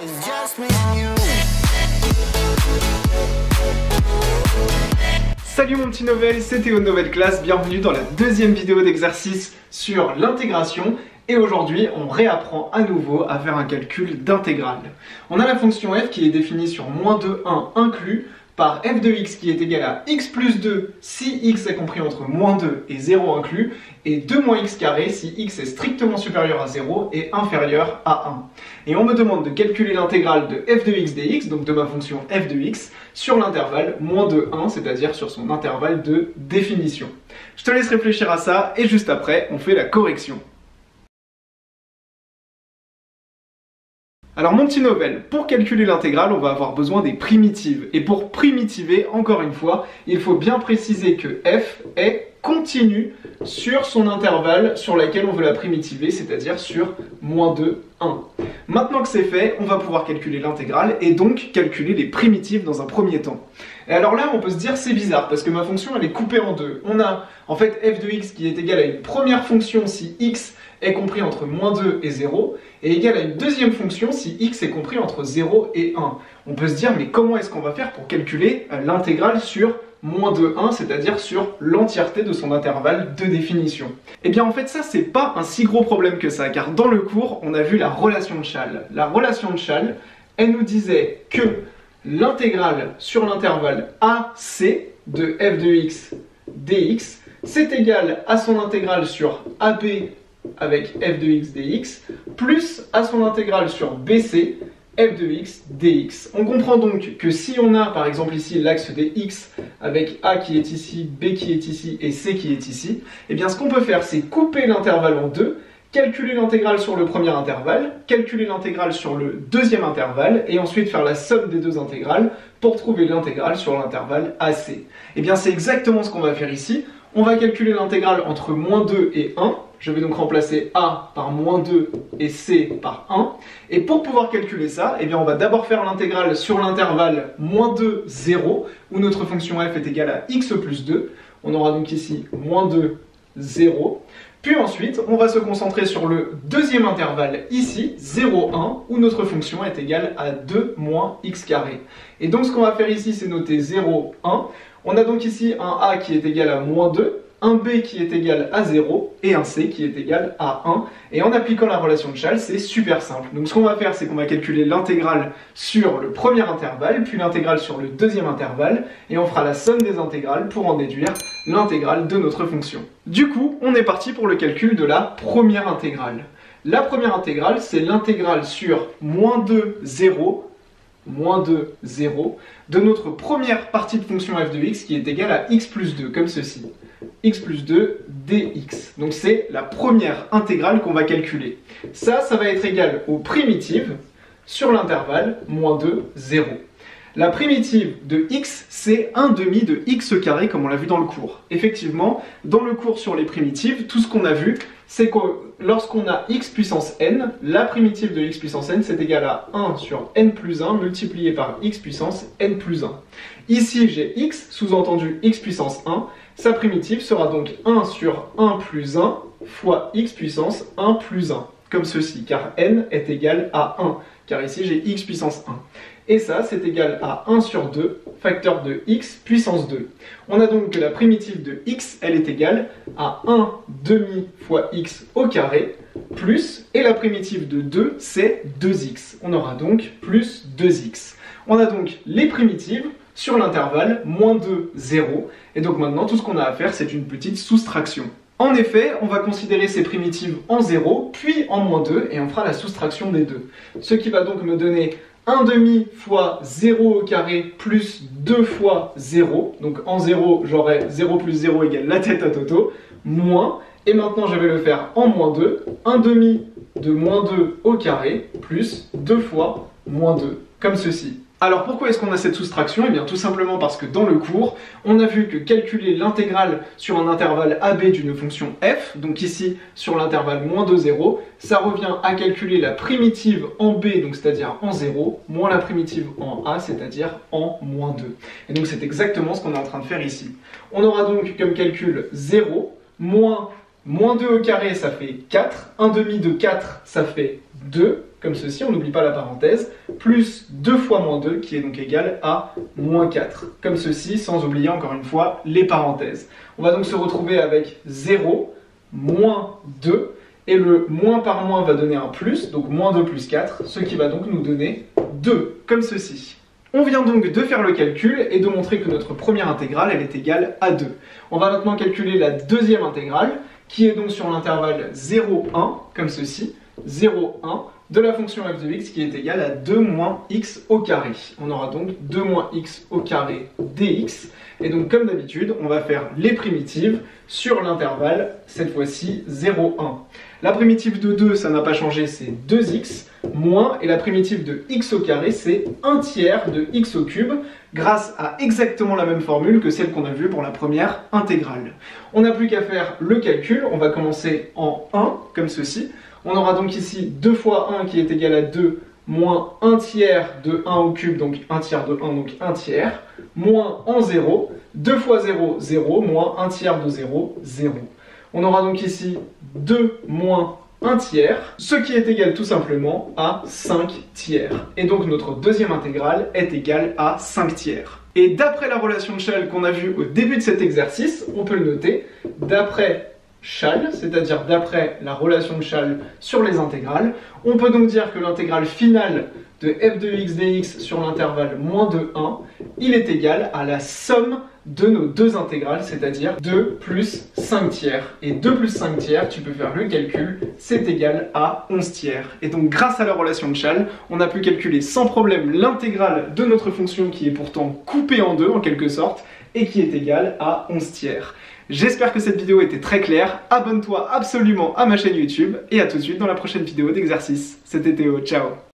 It's just me and you. Salut mon petit Novel, c'est Théo de Nouvelle Classe, bienvenue dans la deuxième vidéo d'exercice sur l'intégration. Et aujourd'hui, on réapprend à nouveau à faire un calcul d'intégrale. On a la fonction f qui est définie sur -2, 1 inclus par f de x qui est égal à x plus 2 si x est compris entre -2 et 0 inclus, et 2 moins x carré si x est strictement supérieur à 0 et inférieur à 1. Et on me demande de calculer l'intégrale de f de x dx, donc de ma fonction f de x, sur l'intervalle -2, 1, c'est-à-dire sur son intervalle de définition. Je te laisse réfléchir à ça, et juste après, on fait la correction. Alors mon petit Novel, pour calculer l'intégrale, on va avoir besoin des primitives. Et pour primitiver, encore une fois, il faut bien préciser que f est continue sur son intervalle sur laquelle on veut la primitiver, c'est-à-dire sur -2, 1. Maintenant que c'est fait, on va pouvoir calculer l'intégrale et donc calculer les primitives dans un premier temps. Et alors là, on peut se dire c'est bizarre parce que ma fonction elle est coupée en deux. On a en fait f de x qui est égal à une première fonction si x est compris entre -2 et 0, et égal à une deuxième fonction si x est compris entre 0 et 1. On peut se dire, mais comment est-ce qu'on va faire pour calculer l'intégrale sur -2, 1, c'est-à-dire sur l'entièreté de son intervalle de définition? Eh bien en fait ça c'est pas un si gros problème que ça, car dans le cours on a vu la relation de Chasles. La relation de Chasles, elle nous disait que l'intégrale sur l'intervalle AC de f de x dx, c'est égal à son intégrale sur AB avec f de x dx, plus à son intégrale sur BC, f de x dx. On comprend donc que si on a par exemple ici l'axe des x avec A qui est ici, B qui est ici et C qui est ici, eh bien ce qu'on peut faire c'est couper l'intervalle en deux, calculer l'intégrale sur le premier intervalle, calculer l'intégrale sur le deuxième intervalle et ensuite faire la somme des deux intégrales pour trouver l'intégrale sur l'intervalle AC. Eh bien c'est exactement ce qu'on va faire ici. On va calculer l'intégrale entre -2 et 1. Je vais donc remplacer A par -2 et C par 1. Et pour pouvoir calculer ça, eh bien on va d'abord faire l'intégrale sur l'intervalle -2, 0, où notre fonction f est égale à x plus 2. On aura donc ici -2, 0. Puis ensuite, on va se concentrer sur le deuxième intervalle ici, 0, 1, où notre fonction est égale à 2 moins x carré. Et donc ce qu'on va faire ici, c'est noter 0, 1. On a donc ici un A qui est égal à -2, un B qui est égal à 0 et un C qui est égal à 1. Et en appliquant la relation de Chasles, c'est super simple. Donc ce qu'on va faire, c'est qu'on va calculer l'intégrale sur le premier intervalle, puis l'intégrale sur le deuxième intervalle, et on fera la somme des intégrales pour en déduire l'intégrale de notre fonction. Du coup, on est parti pour le calcul de la première intégrale. La première intégrale, c'est l'intégrale sur -2, 0, -2, 0, de notre première partie de fonction f de x qui est égale à x plus 2, comme ceci. X plus 2 dx. Donc c'est la première intégrale qu'on va calculer. Ça va être égal aux primitives sur l'intervalle -2, 0. La primitive de x, c'est 1/2 de x carré comme on l'a vu dans le cours. Effectivement, dans le cours sur les primitives, tout ce qu'on a vu, c'est que lorsqu'on a x puissance n, la primitive de x puissance n, c'est égal à 1 sur n plus 1 multiplié par x puissance n plus 1. Ici, j'ai x, sous-entendu x puissance 1. Sa primitive sera donc 1 sur 1 plus 1 fois x puissance 1 plus 1, comme ceci, car n est égal à 1, car ici j'ai x puissance 1. Et ça, c'est égal à 1 sur 2, facteur de x puissance 2. On a donc que la primitive de x, elle est égale à 1/2 fois x au carré, plus, et la primitive de 2, c'est 2x. On aura donc plus 2x. On a donc les primitives sur l'intervalle -2, 0. Et donc maintenant, tout ce qu'on a à faire, c'est une petite soustraction. En effet, on va considérer ces primitives en 0, puis en -2, et on fera la soustraction des deux. Ce qui va donc me donner 1/2 fois 0 au carré plus 2 fois 0. Donc en 0, j'aurai 0 plus 0 égale la tête à Toto, moins, et maintenant je vais le faire en -2, 1/2 de -2 au carré plus 2 fois -2, comme ceci. Alors pourquoi est-ce qu'on a cette soustraction? Eh bien tout simplement parce que dans le cours, on a vu que calculer l'intégrale sur un intervalle AB d'une fonction f, donc ici sur l'intervalle -2, 0, ça revient à calculer la primitive en B, donc c'est-à-dire en 0, moins la primitive en A, c'est-à-dire en -2. Et donc c'est exactement ce qu'on est en train de faire ici. On aura donc comme calcul 0, moins -2 au carré, ça fait 4, 1/2 de 4, ça fait 2, comme ceci, on n'oublie pas la parenthèse, plus 2 fois moins 2, qui est donc égal à moins 4, comme ceci, sans oublier encore une fois les parenthèses. On va donc se retrouver avec 0, moins 2, et le moins par moins va donner un plus, donc moins 2 plus 4, ce qui va donc nous donner 2, comme ceci. On vient donc de faire le calcul et de montrer que notre première intégrale, elle est égale à 2. On va maintenant calculer la deuxième intégrale, qui est donc sur l'intervalle 0, 1, comme ceci, 0, 1, de la fonction f de x qui est égale à 2 moins x au carré. On aura donc 2 moins x au carré dx. Et donc comme d'habitude, on va faire les primitives sur l'intervalle, cette fois-ci 0, 1. La primitive de 2, ça n'a pas changé, c'est 2x, moins, et la primitive de x au carré, c'est 1 tiers de x au cube, grâce à exactement la même formule que celle qu'on a vue pour la première intégrale. On n'a plus qu'à faire le calcul, on va commencer en 1, comme ceci. On aura donc ici 2 fois 1 qui est égal à 2, moins 1 tiers de 1 au cube, donc 1 tiers de 1, donc 1 tiers, moins en 0, 2 fois 0, 0, moins 1 tiers de 0, 0. On aura donc ici 2 moins 1 tiers, ce qui est égal tout simplement à 5 tiers. Et donc notre deuxième intégrale est égale à 5 tiers. Et d'après la relation de Schall qu'on a vue au début de cet exercice, on peut le noter, d'après Schall, c'est-à-dire d'après la relation de Schall sur les intégrales, on peut donc dire que l'intégrale finale de f de x dx sur l'intervalle moins de 1, il est égal à la somme de nos deux intégrales, c'est-à-dire 2 plus 5 tiers. Et 2 plus 5 tiers, tu peux faire le calcul, c'est égal à 11 tiers. Et donc grâce à la relation de Schall, on a pu calculer sans problème l'intégrale de notre fonction qui est pourtant coupée en deux en quelque sorte, et qui est égale à 11 tiers. J'espère que cette vidéo était très claire, abonne-toi absolument à ma chaîne YouTube, et à tout de suite dans la prochaine vidéo d'exercice. C'était Théo, ciao!